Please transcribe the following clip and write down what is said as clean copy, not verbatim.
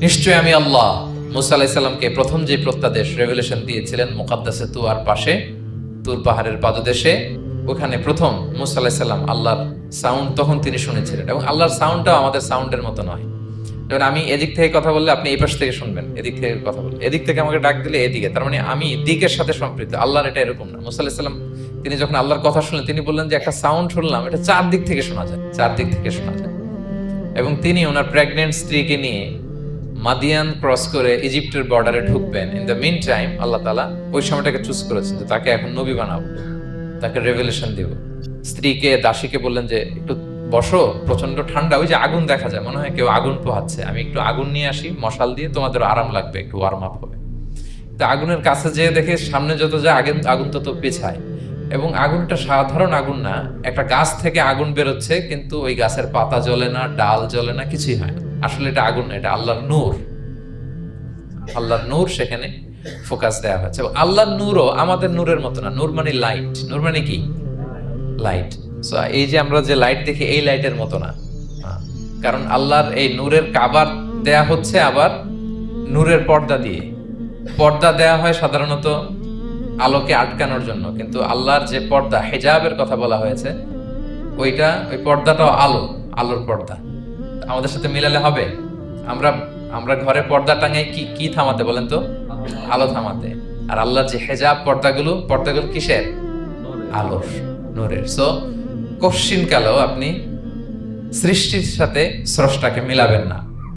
নিশ্চয় আমি আল্লাহ। মুসা আলাইহিস সালামকে প্রথম যে প্রত্যাদেশ রেভেলেশন দিয়েছিলেন মুকাদ্দাসে তুয়ার পাশে, তুর পাহাড়ের পাদদেশে, ওখানে প্রথম মুসা আলাইহিস সালাম আল্লাহর সাউন্ড তখন তিনি শুনেছিলেন। এবং আল্লাহর সাউন্ডটাও আমাদের সাউন্ডের মতো নয়। যেমন আমি এদিক থেকে কথা বললে আপনি এই পাশ থেকে শুনবেন, এদিক থেকে কথা বললে এদিক থেকে আমাকে ডাক দিলে এদিকে, তার মানে আমি দিকের সাথে সম্পৃক্ত। আল্লাহর এটা এরকম না। মুসা আলাইহিস সালাম তিনি যখন আল্লাহর কথা শুনলেন, তিনি বললেন যে একটা সাউন্ড শুনলাম, এটা চারদিক থেকে শোনা যায়, চারদিক থেকে শোনা যায়। এবং তিনি ওনার প্রেগনেন্ট স্ত্রীকে নিয়ে মাদিয়ান ক্রস করে ইজিপ্টের বর্ডারে ঢুকবেন। ইন দ্য মিন টাইম আল্লাহ তাআলা ওই সময়টাকে চুজ করেছেন যে তাকে এখন নবী বানাবো, তাকে রেভেলেশন দিব। স্ত্রীকে, দাসীকে বললেন যে একটু বসো, প্রচন্ড ঠান্ডা, ওই যে আগুন দেখা যায়, মনে হয় কেউ আগুন পোহাচ্ছে, আমি একটু আগুন নিয়ে আসি, মশাল দিয়ে তোমাদের আরাম লাগবে, একটু ওয়ার্ম আপ হবে। তো আগুনের কাছে যেয়ে দেখে সামনে যত যায় আগুন তত পেছায়। এবং আগুনটা সাধারণ আগুন না, একটা গাছ থেকে আগুন বেরোচ্ছে, কিন্তু ওই গাছের পাতা জ্বলে না, ডাল জ্বলে না, কিছুই হয় না। আসলে এটা আগুন না, এটা আল্লাহর নূর। আল্লাহর নূর সেখানে ফোকাস দেওয়া হয়েছে। এবং আল্লাহর নূরও আমাদের নূরের মতো না। নূর মানে লাইট। নূর মানে কি? লাইট। সো এই যে আমরা যে লাইট দেখি, এই লাইটের মতো না। কারণ আল্লাহর এই নূরের কাবার দেয়া হচ্ছে আবার নূরের পর্দা দিয়ে। পর্দা দেয়া হয় সাধারণত আলোকে আটকানোর জন্য, কিন্তু আল্লাহর যে পর্দা, হিজাবের কথা বলা হয়েছে, ওই পর্দাটাও আলোর পর্দা। আমাদের সাথে মিলালে হবে? আমরা ঘরে পর্দা টাঙাই কি থামাতে বলেন তো? আলো থামাতে। আর আল্লাহর যে হিজাব পর্দাগুলো কিসের? আলোর, নূরের। সো কশ্চিন কালেও আপনি সৃষ্টির সাথে স্রষ্টাকে মিলাবেন না।